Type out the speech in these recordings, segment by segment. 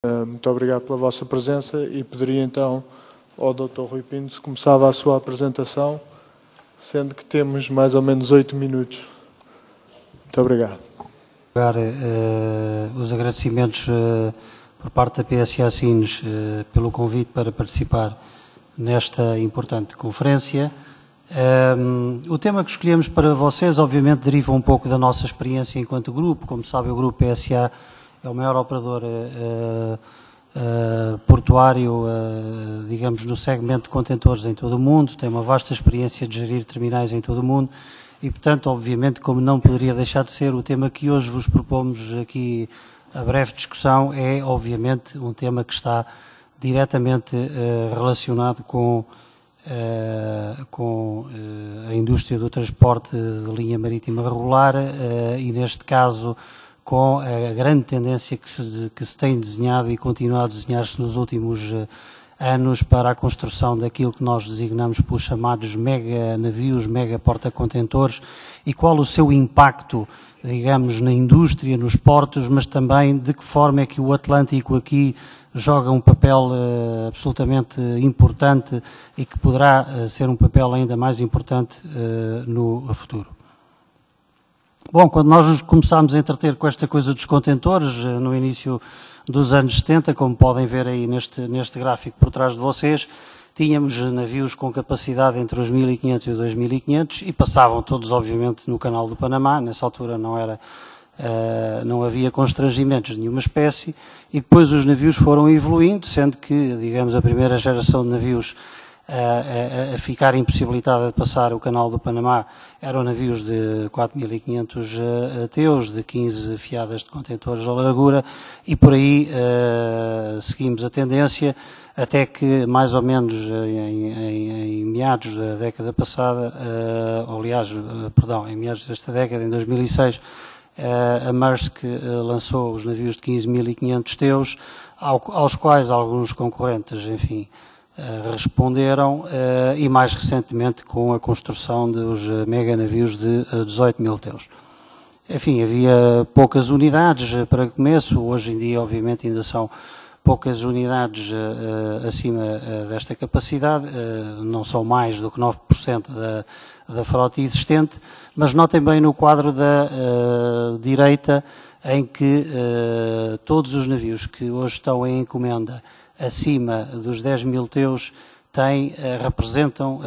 Muito obrigado pela vossa presença e pediria então ao Dr. Rui Pinto se começava a sua apresentação, sendo que temos mais ou menos 8 minutos. Muito obrigado. Os agradecimentos por parte da PSA Sines pelo convite para participar nesta importante conferência. O tema que escolhemos para vocês, obviamente, deriva um pouco da nossa experiência enquanto grupo. Como sabem, o grupo PSA é o maior operador portuário, digamos, no segmento de contentores em todo o mundo, tem uma vasta experiência de gerir terminais em todo o mundo e, portanto, obviamente, como não poderia deixar de ser, o tema que hoje vos propomos aqui a breve discussão é, obviamente, um tema que está diretamente relacionado com a indústria do transporte de linha marítima regular e, neste caso, com a grande tendência que se tem desenhado e continua a desenhar-se nos últimos anos para a construção daquilo que nós designamos por chamados mega navios, mega porta-contentores, e qual o seu impacto, digamos, na indústria, nos portos, mas também de que forma é que o Atlântico aqui joga um papel absolutamente importante e que poderá ser um papel ainda mais importante no futuro. Bom, quando nós nos começámos a entreter com esta coisa dos contentores, no início dos anos 70, como podem ver aí neste gráfico por trás de vocês, tínhamos navios com capacidade entre os 1.500 e os 2.500 e passavam todos, obviamente, no Canal do Panamá. Nessa altura não havia constrangimentos de nenhuma espécie e depois os navios foram evoluindo, sendo que, digamos, a primeira geração de navios a ficar impossibilitada de passar o Canal do Panamá eram navios de 4.500 teus, de 15 fiadas de contentores à largura, e por aí seguimos a tendência até que mais ou menos em meados da década passada, em meados desta década, em 2006, a Maersk lançou os navios de 15.500 teus, aos quais alguns concorrentes, enfim, responderam, e mais recentemente com a construção dos mega navios de 18.000 teus. Enfim, havia poucas unidades para começo, hoje em dia obviamente ainda são poucas unidades acima desta capacidade, não são mais do que 9% da frota existente, mas notem bem no quadro da direita em que todos os navios que hoje estão em encomenda acima dos 10.000 teus representam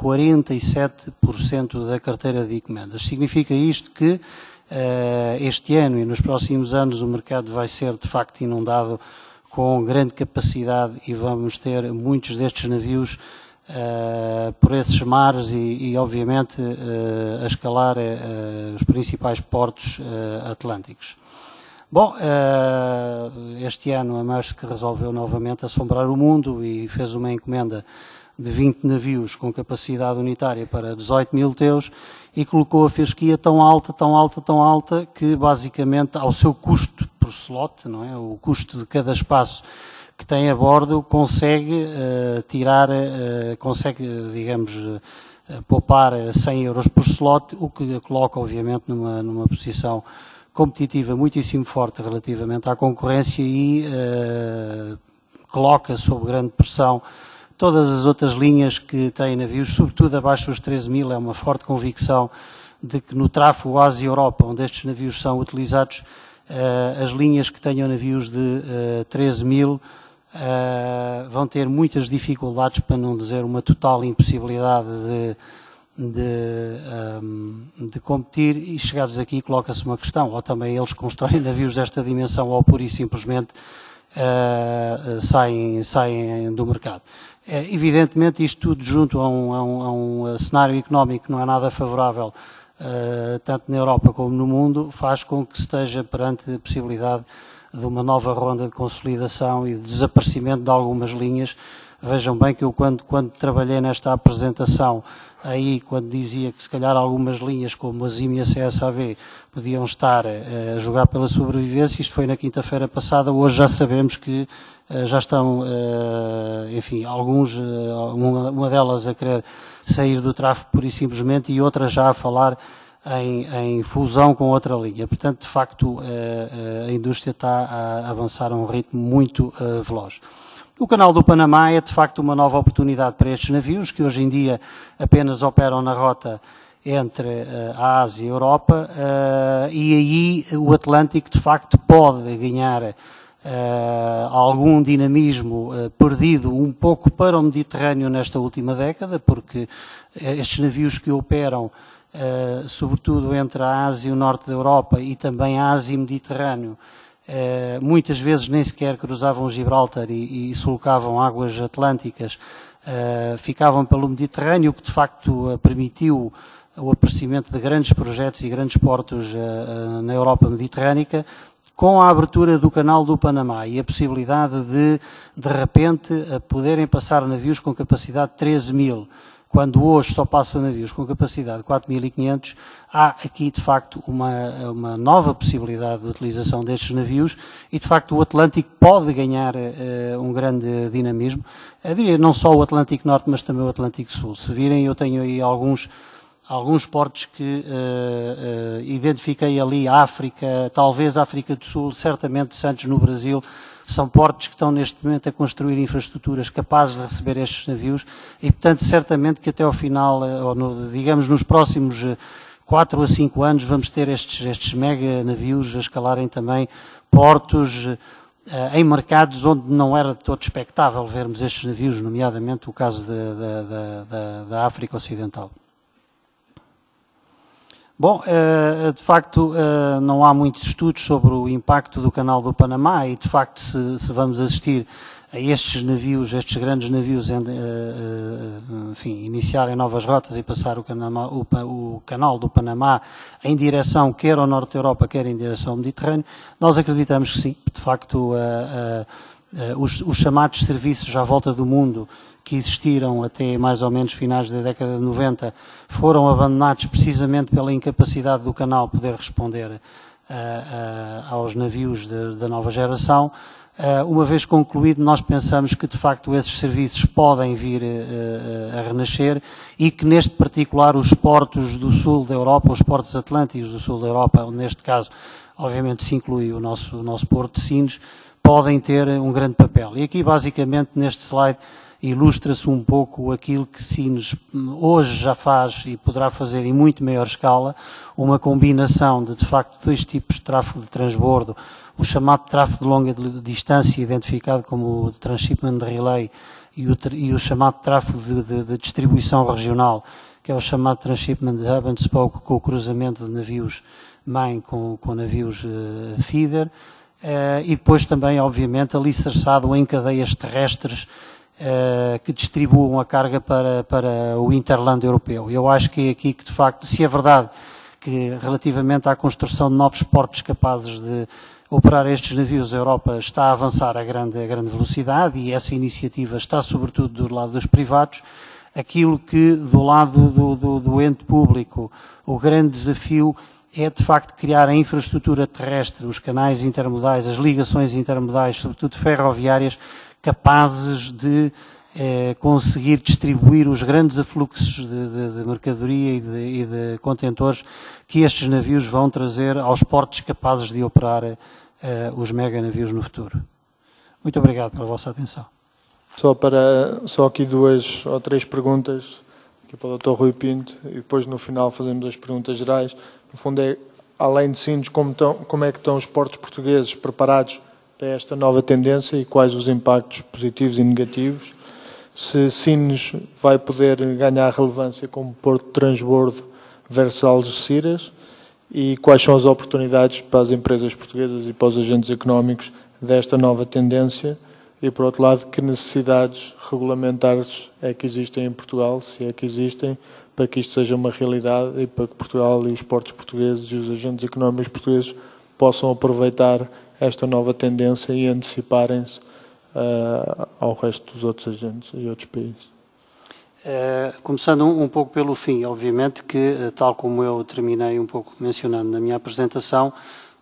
47% da carteira de encomendas. Significa isto que este ano e nos próximos anos o mercado vai ser de facto inundado com grande capacidade e vamos ter muitos destes navios por esses mares e obviamente a escalar os principais portos atlânticos. Bom, este ano a Maersk resolveu novamente assombrar o mundo e fez uma encomenda de 20 navios com capacidade unitária para 18.000 teus e colocou a fasquia tão alta que basicamente ao seu custo por slot, não é? O custo de cada espaço que tem a bordo consegue digamos, poupar 100 euros por slot, o que a coloca obviamente numa posição competitiva muitíssimo forte relativamente à concorrência e coloca sob grande pressão todas as outras linhas que têm navios, sobretudo abaixo dos 13.000, é uma forte convicção de que no tráfego Ásia-Europa, onde estes navios são utilizados, as linhas que tenham navios de 13.000 vão ter muitas dificuldades, para não dizer uma total impossibilidade de competir, e chegados aqui coloca-se uma questão, ou também eles constroem navios desta dimensão ou pura e simplesmente saem do mercado. Evidentemente isto tudo junto a um cenário económico que não é nada favorável tanto na Europa como no mundo, faz com que esteja perante a possibilidade de uma nova ronda de consolidação e de desaparecimento de algumas linhas. Vejam bem que eu quando trabalhei nesta apresentação, aí quando dizia que se calhar algumas linhas como a ZIM e a CSAV podiam estar a jogar pela sobrevivência, isto foi na quinta-feira passada, hoje já sabemos que já estão, enfim, uma delas a querer sair do tráfego pura e simplesmente e outra já a falar em fusão com outra linha. Portanto, de facto, a indústria está a avançar a um ritmo muito veloz. O Canal do Panamá é, de facto, uma nova oportunidade para estes navios, que hoje em dia apenas operam na rota entre a Ásia e a Europa, e aí o Atlântico, de facto, pode ganhar algum dinamismo perdido um pouco para o Mediterrâneo nesta última década, porque estes navios que operam sobretudo entre a Ásia e o norte da Europa e também a Ásia e o Mediterrâneo, muitas vezes nem sequer cruzavam Gibraltar e sulcavam águas atlânticas, ficavam pelo Mediterrâneo, o que de facto permitiu o aparecimento de grandes projetos e grandes portos na Europa mediterrânica, com a abertura do Canal do Panamá e a possibilidade de repente, poderem passar navios com capacidade de 13.000, quando hoje só passam navios com capacidade de 4.500, há aqui, de facto, uma nova possibilidade de utilização destes navios e, de facto, o Atlântico pode ganhar um grande dinamismo. Eu diria não só o Atlântico Norte, mas também o Atlântico Sul. Se virem, eu tenho aí alguns portos que identifiquei ali, África, talvez África do Sul, certamente Santos no Brasil, são portos que estão neste momento a construir infraestruturas capazes de receber estes navios e, portanto, certamente que até ao final, digamos nos próximos 4 a 5 anos, vamos ter estes mega navios a escalarem também portos em mercados onde não era de todo expectável vermos estes navios, nomeadamente o caso da África Ocidental. Bom, de facto, não há muitos estudos sobre o impacto do Canal do Panamá e, de facto, se vamos assistir a estes navios, estes grandes navios, enfim, iniciarem novas rotas e passar o Canal do Panamá em direção quer ao norte da Europa, quer em direção ao Mediterrâneo, nós acreditamos que sim, de facto, os chamados serviços à volta do mundo que existiram até mais ou menos finais da década de 90, foram abandonados precisamente pela incapacidade do canal poder responder aos navios da nova geração. Uma vez concluído, nós pensamos que de facto esses serviços podem vir a renascer e que neste particular os portos do sul da Europa, os portos atlânticos do sul da Europa, onde neste caso obviamente se inclui o nosso porto de Sines, podem ter um grande papel. E aqui basicamente neste slide ilustra-se um pouco aquilo que Sines hoje já faz e poderá fazer em muito maior escala, uma combinação de facto dois tipos de tráfego de transbordo, o chamado tráfego de longa distância, identificado como o Transshipment Relay, e o chamado tráfego de distribuição regional, que é o chamado Transshipment Hub and Spoke, com o cruzamento de navios mãe com navios feeder, e depois também, obviamente, alicerçado em cadeias terrestres que distribuam a carga para o Interland europeu. Eu acho que é aqui que, de facto, se é verdade que relativamente à construção de novos portos capazes de operar estes navios, a Europa está a avançar a grande velocidade e essa iniciativa está sobretudo do lado dos privados, aquilo que do lado do ente público, o grande desafio é de facto criar a infraestrutura terrestre, os canais intermodais, as ligações intermodais, sobretudo ferroviárias, capazes de conseguir distribuir os grandes afluxos de mercadoria e de contentores que estes navios vão trazer aos portos capazes de operar os mega navios no futuro. Muito obrigado pela vossa atenção. Só aqui 2 ou 3 perguntas aqui para o Dr. Rui Pinto e depois no final fazemos as perguntas gerais. No fundo é, além de Sines, como é que estão os portos portugueses preparados para esta nova tendência e quais os impactos positivos e negativos? Se Sines vai poder ganhar relevância como porto de transbordo versus Algeciras e quais são as oportunidades para as empresas portuguesas e para os agentes económicos desta nova tendência e, por outro lado, que necessidades regulamentares é que existem em Portugal, se é que existem, para que isto seja uma realidade e para que Portugal e os portos portugueses e os agentes económicos portugueses possam aproveitar esta nova tendência e anteciparem-se ao resto dos outros agentes e outros países. Começando um pouco pelo fim, obviamente que, tal como eu terminei um pouco mencionando na minha apresentação,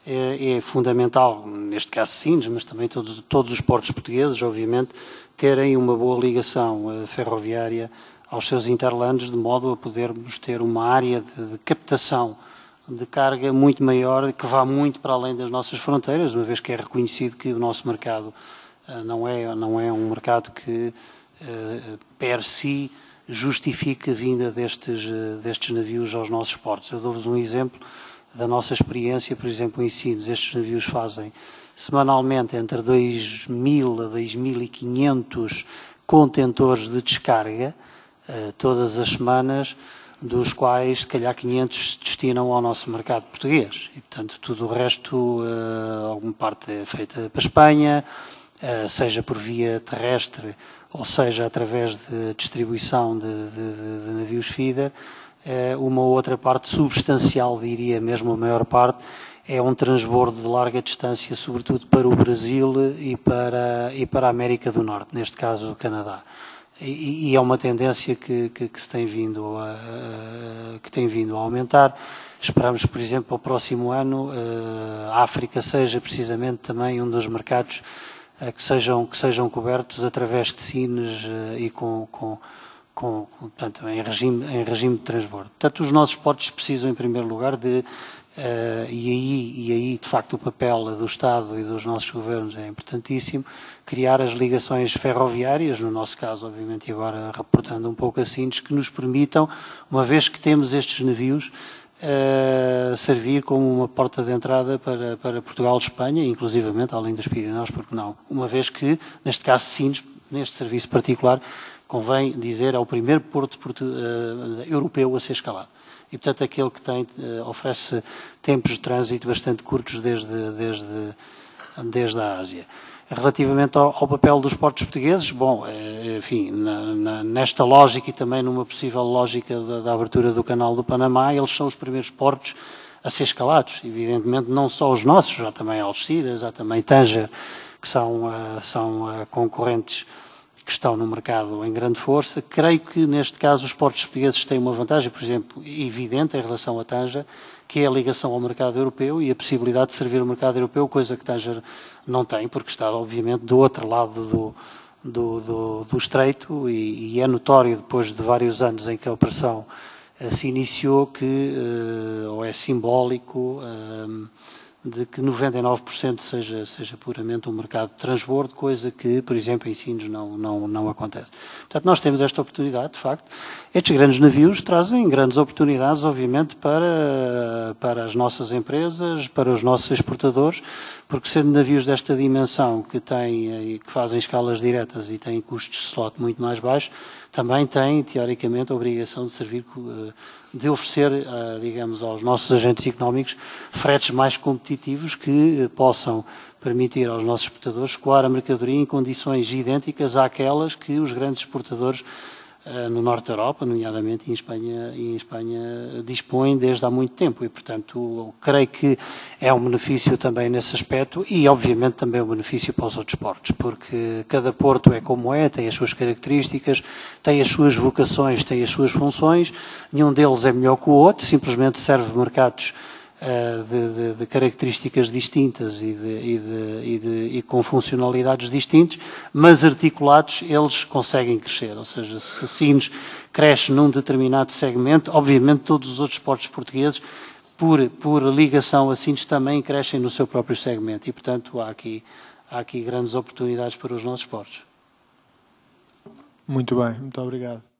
é fundamental, neste caso Sines, mas também todos os portos portugueses, obviamente, terem uma boa ligação ferroviária aos seus interlands, de modo a podermos ter uma área de captação de carga muito maior, que vá muito para além das nossas fronteiras, uma vez que é reconhecido que o nosso mercado não é um mercado que per si justifique a vinda destes navios aos nossos portos. Eu dou-vos um exemplo da nossa experiência, por exemplo, em Sines. Estes navios fazem semanalmente entre 2.000 a 2.500 contentores de descarga, todas as semanas, dos quais, se calhar, 500 se destinam ao nosso mercado português. E, portanto, tudo o resto, alguma parte é feita para a Espanha, seja por via terrestre, ou seja, através de distribuição de navios feeder. Uma outra parte substancial, diria mesmo a maior parte, é um transbordo de larga distância, sobretudo para o Brasil e para a América do Norte, neste caso o Canadá. E é uma tendência que se tem vindo a aumentar. Esperamos, por exemplo, para o próximo ano, a África seja precisamente também um dos mercados que sejam cobertos através de Sines e portanto, em regime de transbordo. Portanto, os nossos portos precisam, em primeiro lugar, e aí, de facto, o papel do Estado e dos nossos governos é importantíssimo, criar as ligações ferroviárias, no nosso caso, obviamente, e agora reportando um pouco a Sines, que nos permitam, uma vez que temos estes navios, servir como uma porta de entrada para Portugal e Espanha, inclusivamente, além dos Pirineus, porque não? Uma vez que, neste caso, Sines, neste serviço particular, convém dizer, é o primeiro porto europeu a ser escalado. E, portanto, aquele que oferece tempos de trânsito bastante curtos desde a Ásia. Relativamente ao papel dos portos portugueses, bom, enfim, nesta lógica e também numa possível lógica da abertura do canal do Panamá, eles são os primeiros portos a ser escalados. Evidentemente, não só os nossos, já também Algeciras, já também Tanger, que são concorrentes que estão no mercado em grande força. Creio que, neste caso, os portos portugueses têm uma vantagem, por exemplo, evidente em relação a Tanger, que é a ligação ao mercado europeu e a possibilidade de servir o mercado europeu, coisa que Tanger não tem, porque está, obviamente, do outro lado do estreito e é notório, depois de vários anos em que a operação se iniciou, que ou é simbólico de que 99% seja puramente um mercado de transbordo, coisa que, por exemplo, em Sines não acontece. Portanto, nós temos esta oportunidade, de facto. Estes grandes navios trazem grandes oportunidades, obviamente, para as nossas empresas, para os nossos exportadores, porque sendo navios desta dimensão que fazem escalas diretas e têm custos de slot muito mais baixos, também têm, teoricamente, a obrigação de servir, de oferecer, digamos, aos nossos agentes económicos fretes mais competitivos que possam permitir aos nossos exportadores escoar a mercadoria em condições idênticas àquelas que os grandes exportadores no norte da Europa, nomeadamente em Espanha, dispõem desde há muito tempo e, portanto, creio que é um benefício também nesse aspecto e, obviamente, também um benefício para os outros portos, porque cada porto é como é, tem as suas características, tem as suas vocações, tem as suas funções, nenhum deles é melhor que o outro, simplesmente serve mercados de características distintas e com funcionalidades distintas, mas articulados eles conseguem crescer, ou seja, se Sines cresce num determinado segmento, obviamente todos os outros portos portugueses, por ligação a Sines, também crescem no seu próprio segmento e, portanto, há aqui grandes oportunidades para os nossos portos. Muito bem, muito obrigado.